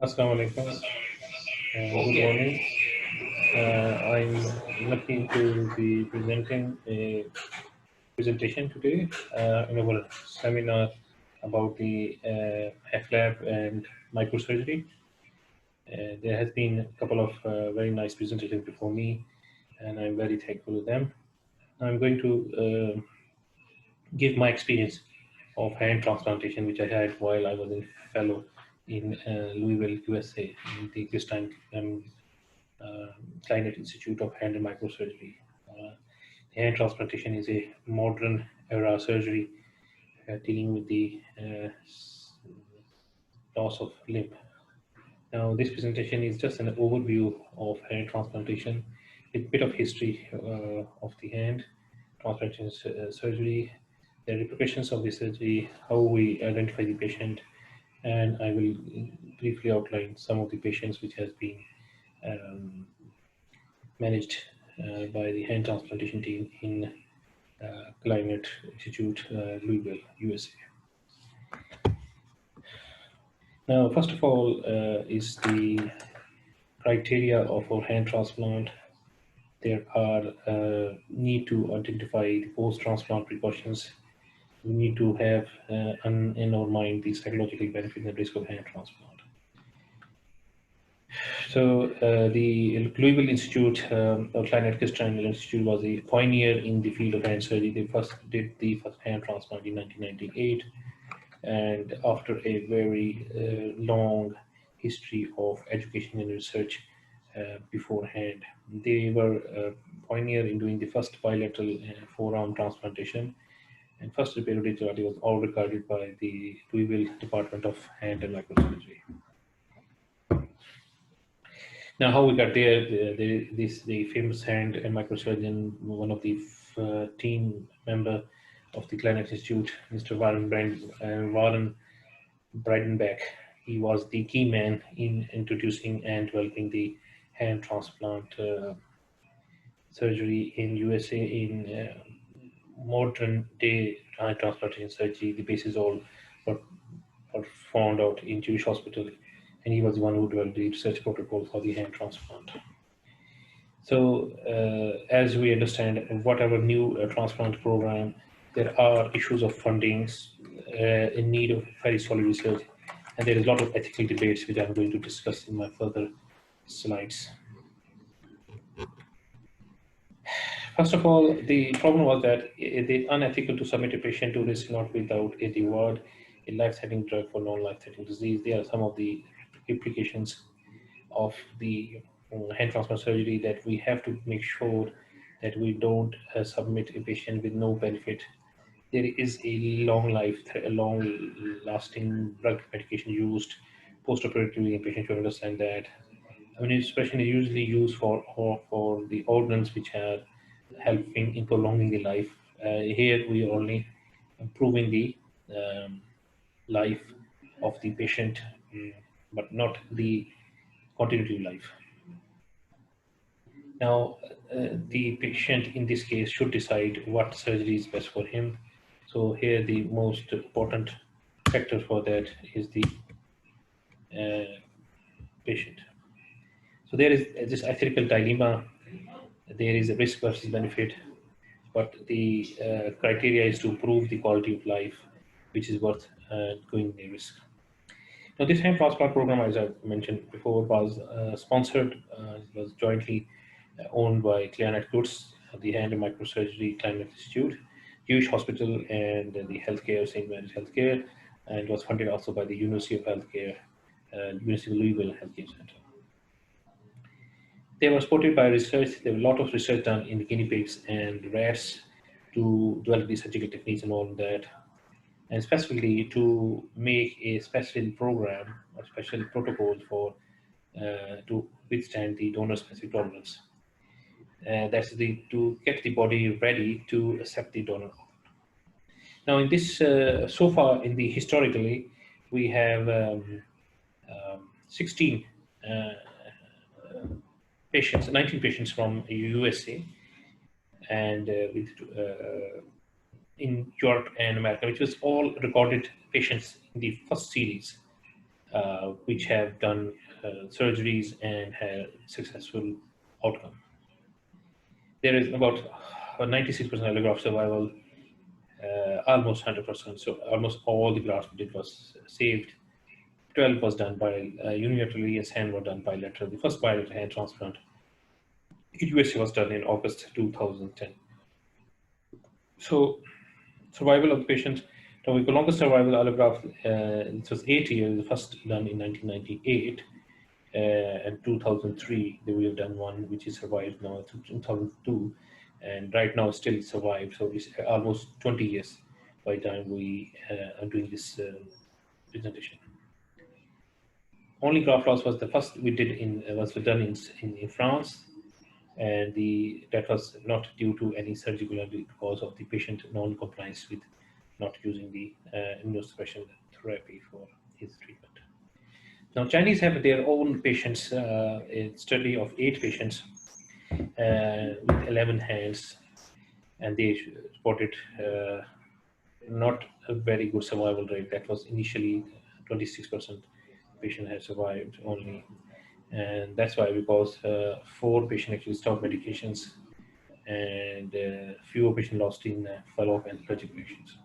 Assalamu alaikum. Good morning. I'm lucky to be presenting a presentation today in our seminar about the HFLab and microsurgery. There has been a couple of very nice presentations before me, and I'm very thankful to them. I'm going to give my experience of hand transplantation, which I had while I was a fellow in Louisville, USA, in the Christine Kleiner Institute of Hand and Microsurgery. Hand transplantation is a modern era surgery dealing with the loss of limb. Now, this presentation is just an overview of hand transplantation with a bit of history of the hand transplantation surgery, the repercussions of the surgery, how we identify the patient, and I will briefly outline some of the patients which has been um, managed by the hand transplantation team in Climate Institute, Louisville, USA. Now, first of all, is the criteria of our hand transplant. There are need to identify the post-transplant precautions. We need to have in our mind the psychological benefit and risk of hand transplant. So the Louisville Institute, or Climate Institute, was a pioneer in the field of hand surgery. They first did the first hand transplant in 1998, and after a very long history of education and research beforehand, they were pioneer in doing the first bilateral forearm transplantation. And first repair radiology was all recorded by the Louisville Department of Hand and Microsurgery. Now, how we got there? The famous hand and microsurgeon, one of the team member of the Clinic Institute, Mr. Warren Breidenbach. He was the key man in introducing and developing the hand transplant surgery in USA. In modern day hand transplantation surgery, the basis all were, were found out in Jewish hospital, and he was the one who developed the research protocol for the hand transplant. So, as we understand, whatever new transplant program, there are issues of fundings in need of very solid research, and there is a lot of ethical debates which I'm going to discuss in my further slides. First of all, the problem was that it is unethical to submit a patient to risk not without a reward, a life-threatening drug for non-life-threatening disease. There are some of the implications of the hand transplant surgery that we have to make sure that we don't submit a patient with no benefit. There is a long-lasting drug medication used post-operatively, and patients should understand that. Immunosuppression is usually used for the organs which are helping in prolonging the life. Here we are only improving the life of the patient, but not the continuity of life. Now, the patient in this case should decide what surgery is best for him. So here the most important factor for that is the patient. So there is this ethical dilemma. There is a risk versus benefit, but the criteria is to improve the quality of life, which is worth going the risk. Now, this hand transplant program, as I mentioned before, was sponsored, was jointly owned by Cleanet Goods, the Hand and Microsurgery Climate Institute, Jewish Hospital, and the Healthcare, St. Mary's Healthcare, and was funded also by the University of Healthcare, University of Louisville Healthcare Center. They were supported by research. There was a lot of research done in guinea pigs and rats to develop the surgical techniques and all of that, and specifically to make a special program or special protocol for to withstand the donor-specific tolerance. That's to get the body ready to accept the donor. Now, in this, so far in the historically, we have 16 patients, 19 patients from USA, and with in Europe and America, which was all recorded patients in the first series. which have done surgeries and had successful outcome. There is about 96% allograft survival, almost 100%. So almost all the grafts we did was saved. 12 was done by unilaterally, and 10 were done bilaterally. The first bilateral hand transplant in USA was done in August 2010. So survival of the patient, now the longest survival allograft, it was 8 years, the first done in 1998, and 2003 they will have done one which is survived now to 2002, and right now still survived. So it's almost 20 years by the time we are doing this presentation. Only graft loss was the first we did in was done in France, and that was not due to any surgical because of the patient non-compliance with not using the immunosuppression therapy for his treatment. Now, Chinese have their own patients, a study of 8 patients with 11 hands, and they reported not a very good survival rate. That was initially 26% patient had survived only, and that's why, because 4 patients actually stopped medications, and fewer patients lost in follow-up and allergic patients.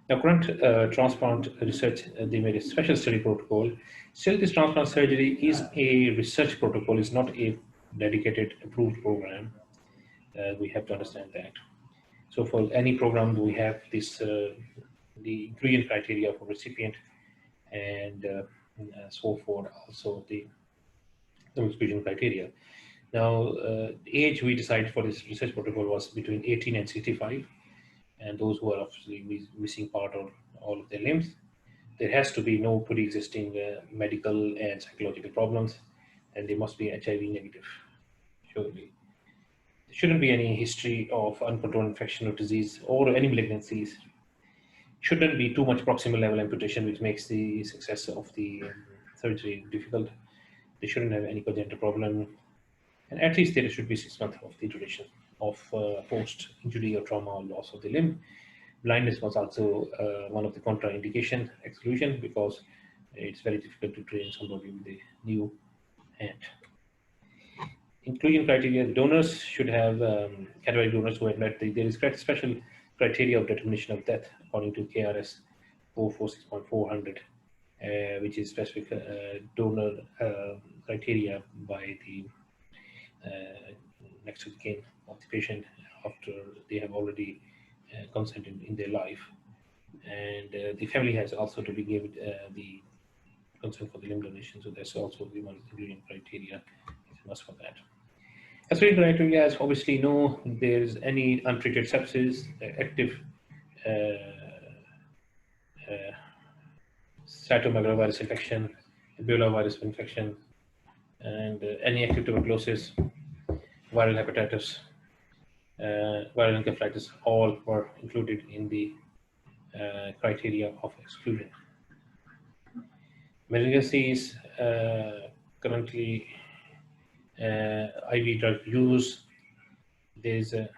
Now, current transplant research, they made a special study protocol. Still, this transplant surgery is a research protocol, is not a dedicated approved program. We have to understand that. So for any program, we have this the ingredient criteria for recipient, and so forth, also the exclusion criteria. Now, the age we decided for this research protocol was between 18 and 65, and those who are obviously missing part or all of their limbs. There has to be no pre-existing medical and psychological problems, and they must be HIV negative, surely. There shouldn't be any history of uncontrolled infection or disease or any malignancies. Shouldn't be too much proximal level amputation, which makes the success of the surgery difficult. They shouldn't have any congenital problem, and at least there should be 6 months of the duration of post-injury or trauma or loss of the limb. Blindness was also one of the contraindication exclusion, because it's very difficult to train somebody with a new hand. Inclusion criteria: donors should have cadaveric donors who have met there is special criteria of determination of death according to KRS 446.400, which is specific donor criteria by the next of kin of the patient after they have already consented in their life, and the family has also to be given the consent for the limb donation. So that's also the one ingredient criteria. It's a must for that. Excluding criteria is obviously no there is any untreated sepsis, active cytomegalovirus infection, Ebola virus infection, and any active tuberculosis, viral hepatitis, viral encephalitis, all were included in the criteria of exclusion. Malignancies, currently IV drug use, there's a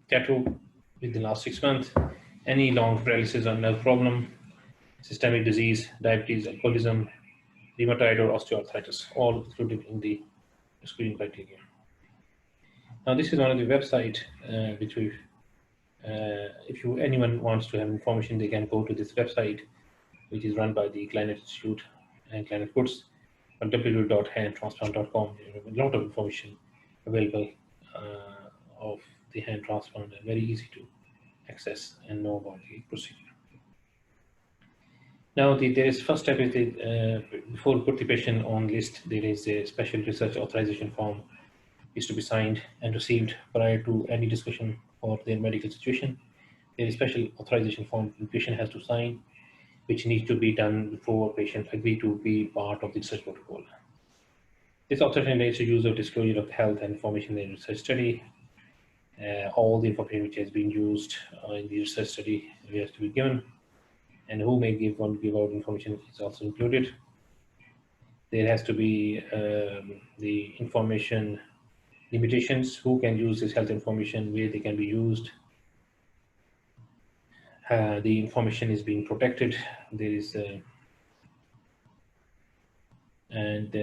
tattoo within the last 6 months, any long paralysis or nerve problem, systemic disease, diabetes, alcoholism, rheumatoid or osteoarthritis, all included in the screening criteria. Now, this is one of the website which we've, if anyone wants to have information, they can go to this website, which is run by the Kleiner Institute and Kleiner Foods on www.handtransplant.com. A lot of information available of the hand transplant, and very easy to access and know about the procedure. Now, there is first step is before we put the patient on list, there is a special research authorization form is to be signed and received prior to any discussion of their medical situation. There is a special authorization form the patient has to sign, which needs to be done before patient agree to be part of the research protocol. This authorization relates to use of disclosure of health and information in the research study. All the information which has been used in the research study has to be given, and who may give out information is also included. There has to be the information limitations, who can use this health information, where they can be used. The information is being protected. There is and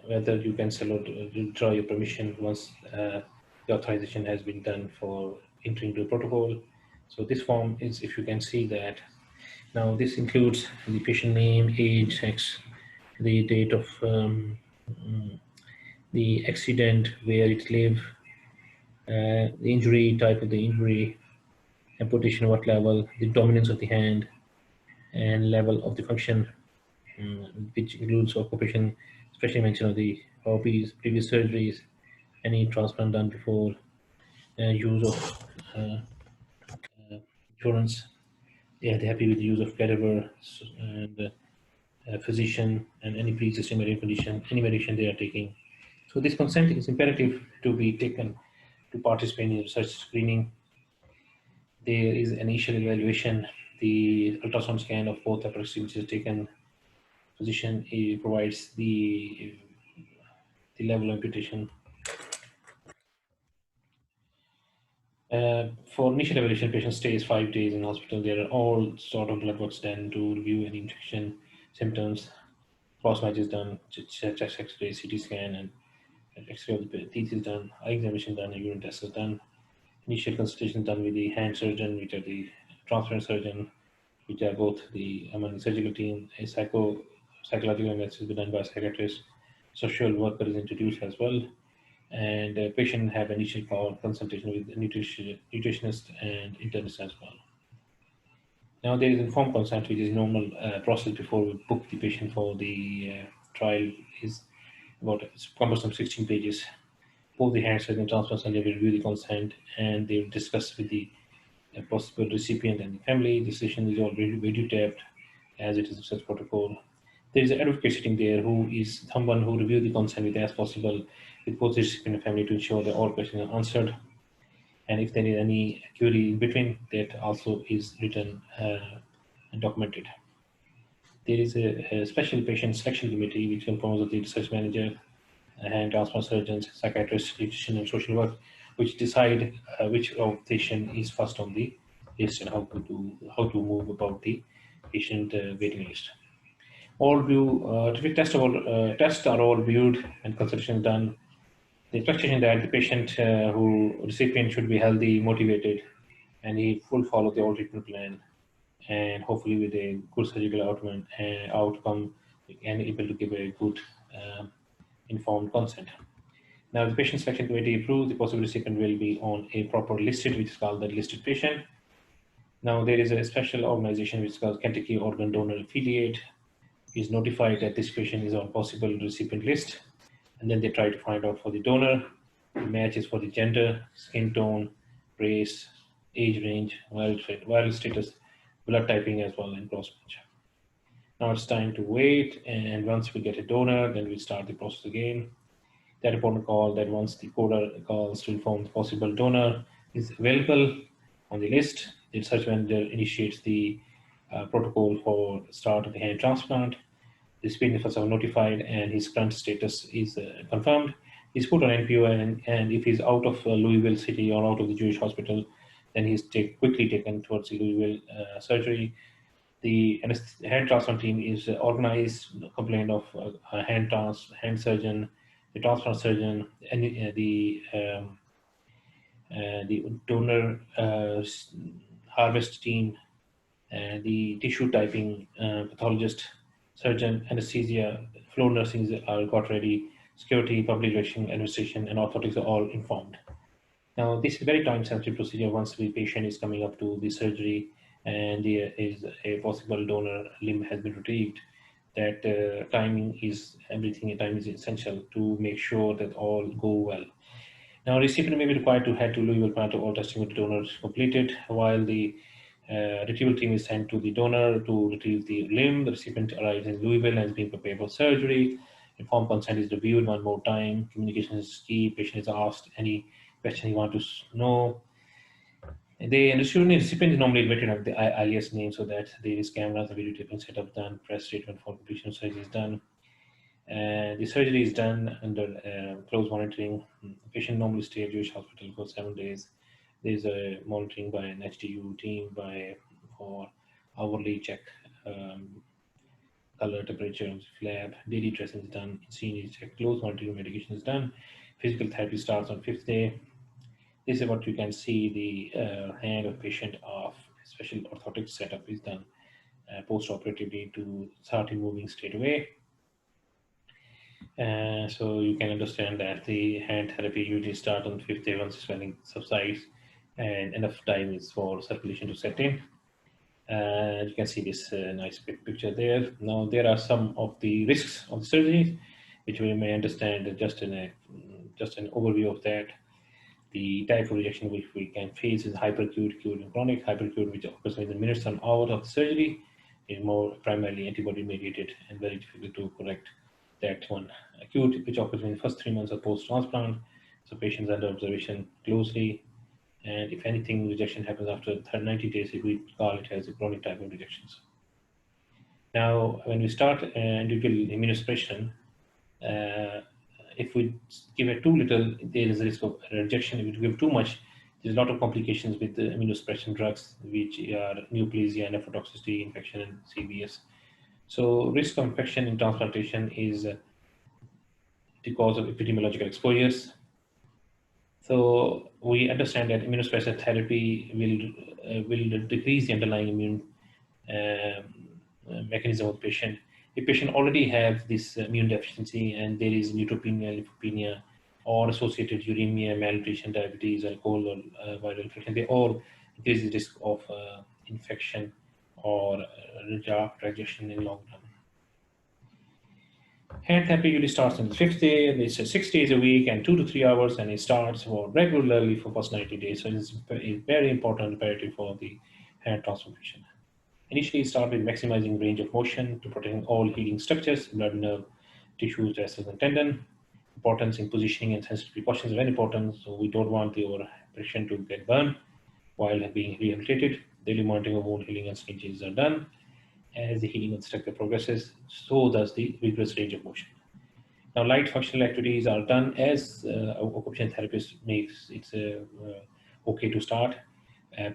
whether you cancel or withdraw your permission once the authorization has been done for entering the protocol. So this form is, if you can see that, now this includes the patient name, age, sex, the date of the accident, where it live, the injury, type of the injury, amputation, what level, the dominance of the hand, and level of the function, which includes occupation, especially mention of the hobbies, previous surgeries, any transplant done before, use of insurance. Yeah, they're happy with the use of cadaver and physician and any pre-existing medical condition, any medication they are taking. So this consent is imperative to be taken to participate in research screening. There is initial evaluation. The ultrasound scan of both upper extremities is taken. Physician provides the level of amputation. For initial evaluation, patient stays 5 days in hospital. There are all sort of blood works done to review any infection symptoms. Cross match is done, chest X-ray, CT scan, and X-ray of the teeth is done. Eye examination done, and urine test is done. Initial consultation done with the hand surgeon, which are the transplant surgeon, which are both the among the surgical team. A psychological analysis is done by a psychiatrist. Social worker is introduced as well, and patient have initial call consultation with the nutritionist and internist as well. Now there is informed consent, which is normal process before we book the patient for the trial. Is about it's cumbersome 16 pages. Both the hand surgeon and transplant surgeon will review the consent, and they will discuss with the possible recipient and the family. The session is already videotaped as it is a such protocol. There is an advocate sitting there who is someone who reviewed the consent with as possible with both the recipient and family to ensure that all questions are answered. And if there is any query in between, that also is written and documented. There is a special patient selection committee which comprises of the research manager, hand transplant surgeons, psychiatrists, dietitian, and social work, which decide which patient is first on the list and how to move about the patient waiting list. All view tests are all viewed and consultation done. The expectation that the patient who recipient should be healthy, motivated, and he will follow the all treatment plan, and hopefully with a good surgical outcome and able to give a good informed consent. Now, the patient selection committee approves the possible recipient will be on a proper listed, which is called the listed patient. Now, there is a special organization which is called Kentucky Organ Donor Affiliate, is notified that this patient is on possible recipient list, and then they try to find out for the donor. The match is for the gender, skin tone, race, age range, viral status, blood typing as well, and cross match. Now it's time to wait, and once we get a donor, then we start the process again. That important call that once the coder calls to inform the possible donor is available on the list, the research manager initiates the protocol for start of the hand transplant. The recipient are notified and his current status is confirmed. He's put on NPO, and if he's out of Louisville City or out of the Jewish hospital, then he's quickly taken towards the Louisville surgery. The hand transplant team is organized, complaint of hand surgeon, the transplant surgeon, and the donor harvest team, the tissue typing pathologist, surgeon, anesthesia, floor nursing are got ready, security, public relations, administration, and authorities are all informed. Now, this is a very time-sensitive procedure once the patient is coming up to the surgery and there is a possible donor limb has been retrieved. That timing is everything. Time is essential to make sure that all go well. Now, recipient may be required to head to Louisville prior to all testing with the donor is completed, while the retrieval team is sent to the donor to retrieve the limb. The recipient arrives in Louisville and is being prepared for surgery. Informed consent is reviewed one more time. Communication is key. Patient is asked any question he wants to know. The recipient is normally admitted at the alias name so that there is cameras, the video taping setup done, press statement for completion of surgery is done. The surgery is done under close monitoring. The patient normally stays at Jewish hospital for 7 days. There is a monitoring by an HDU team or hourly check, color, temperature, lab, daily dressing is done, scene is checked, close monitoring medication is done, physical therapy starts on 5th day. This is what you can see the hand of patient of special orthotic setup is done post-operatively to start moving straight away. So you can understand that the hand therapy usually start on 5th day once swelling subsides and enough time is for circulation to set in. You can see this nice picture there. Now there are some of the risks of the surgery, which we may understand just an overview of that. The type of rejection which we can face is hyperacute, acute, and chronic. Hyperacute, which occurs within minutes and hours of the surgery, is more primarily antibody mediated and very difficult to correct. That one. Acute, which occurs in the first 3 months of post-transplant, so patients under observation closely, and if anything, rejection happens after 90 days, we call it as a chronic type of rejections. Now, when we start individual immunosuppression, if we give it too little, there is a risk of rejection. If we give too much, there's a lot of complications with the immunosuppression drugs, which are neoplasia, nephrotoxicity, infection, and CVS. So risk of infection in transplantation is the cause of epidemiological exposures. So we understand that immunosuppressive therapy will decrease the underlying immune mechanism of the patient. If patient already have this immune deficiency and there is neutropenia, lymphopenia, or associated uremia, malnutrition, diabetes, alcohol, or viral infection, they all increase the risk of infection or rejection in long term. Hand therapy usually starts on the 5th day, and it's 6 days a week and 2 to 3 hours, and it starts for regularly for first 90 days. So it's very important imperative for the hand transformation. Initially, start with maximizing range of motion to protect all healing structures, blood, nerve, tissues, vessels, and tendon. Importance in positioning and sensitive precautions are very important. So we don't want our patient to get burned while being rehabilitated. Daily monitoring of wound healing and skin changes are done. As the healing of the structure progresses, so does the vigorous range of motion. Now, light functional activities are done as occupational therapist makes it okay to start.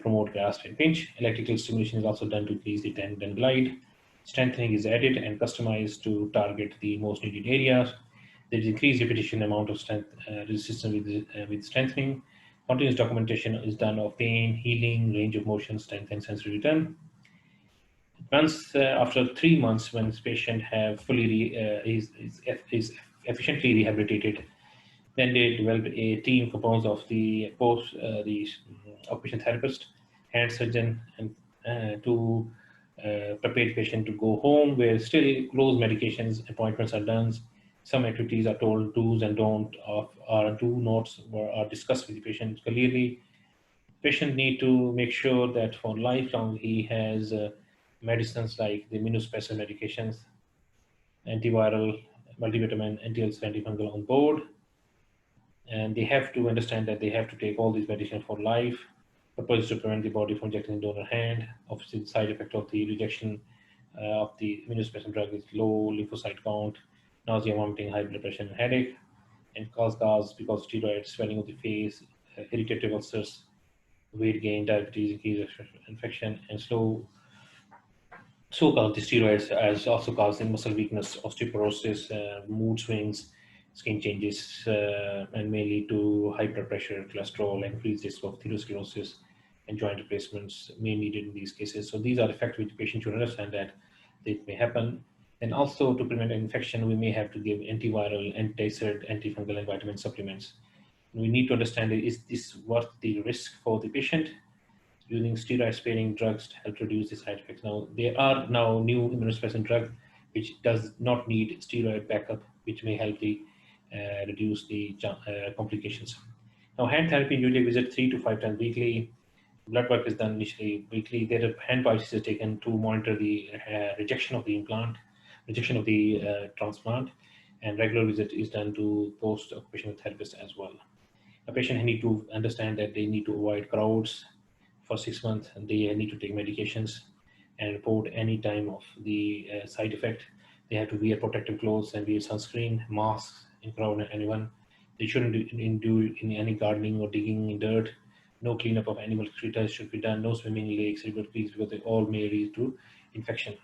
Promote grasp and pinch. Electrical stimulation is also done to increase the tendon glide. Strengthening is added and customized to target the most needed areas. There is increased repetition amount of strength resistance with strengthening. Continuous documentation is done of pain, healing, range of motion, strength, and sensory return. Once after 3 months, when this patient have fully is efficiently rehabilitated, then they develop a team composed of the occupational therapist, hand surgeon, and to prepare the patient to go home, where still close medications appointments are done. Some activities are told do's and don't of are do notes are discussed with the patient clearly. Patient need to make sure that for lifelong he has medicines like the immunosuppressive medications, antiviral, multivitamin, anti-ulcer, antifungal on board, and they have to understand that they have to take all these medications for life. Purpose is to prevent the body from injecting the donor hand. Obviously, the side effect of the rejection of the immunosuppressant drug is low lymphocyte count, nausea, vomiting, high blood pressure, and headache, and cause gas because of steroids, swelling of the face, irritative ulcers, weight gain, diabetes, increased infection, and so-called the steroids as also causing muscle weakness, osteoporosis, mood swings, skin changes, and may lead to high blood pressure, cholesterol, and increased risk of atherosclerosis and joint replacements may be needed in these cases. So these are effects which the patient should understand that it may happen. And also to prevent infection, we may have to give antiviral, anti-acid, antifungal, and vitamin supplements. We need to understand, is this worth the risk for the patient? Using steroid-sparing drugs to help reduce the side effects. Now, there are now new immunosuppressant drug which does not need steroid backup, which may help the reduce the complications. Now, hand therapy usually visit 3 to 5 times weekly. Blood work is done initially weekly. There are hand biopsies are taken to monitor the rejection of the implant, rejection of the transplant, and regular visit is done to post-occupational therapist as well. A patient need to understand that they need to avoid crowds for 6 months, and they need to take medications and report any time of the side effect. They have to wear protective clothes and wear sunscreen, masks in crowd and anyone. They shouldn't do in any gardening or digging in dirt No cleanup of animal excreta should be done. No swimming in lakes, river, creeks, because they all may lead to infection.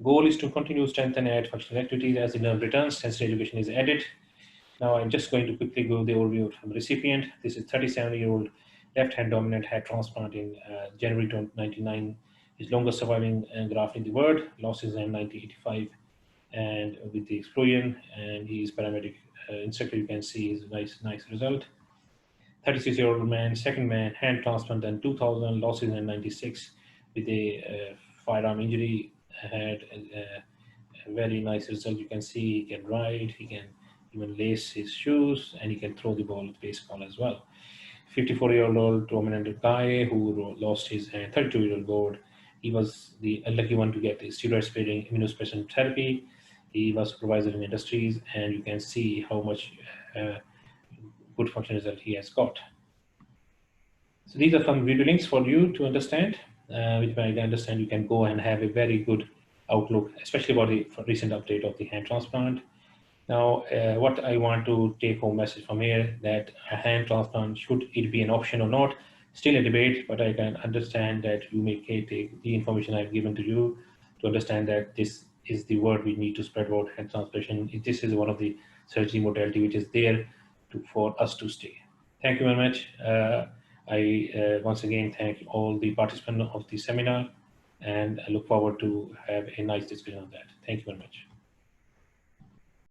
Goal is to continue strengthen and add functional activities as the nerve returns. Sensory education is added. Now I'm just going to quickly go the overview from the recipient. This is 37-year-old left-hand dominant had transplant in January 1999. His longest surviving graft in the world. Losses in 1985 and with the explosion, and he is paramedic instructor. You can see his nice result. 36-year-old man, second man, hand transplant in 2000, losses in 96 with a firearm injury. Had a very nice result. You can see he can ride, he can even lace his shoes, and he can throw the ball with baseball as well. 54-year-old dominant guy who lost his hand, 32-year-old gold. He was the unlucky one to get the steroid-sparing immunosuppressant therapy. He was supervisor in industries, and you can see how much uh, good function result he has got. So these are some video links for you to understand, which I understand you can go and have a very good outlook, especially about the recent update of the hand transplant. Now, what I want to take home message from here that a hand transplant, should it be an option or not, still a debate, but I can understand that you may take the information I've given to you to understand that this is the word we need to spread about hand transplantation. This is one of the surgery modality which is there for us to stay. Thank you very much. I once again thank all the participants of the seminar, and I look forward to have a nice discussion on that. Thank you very much.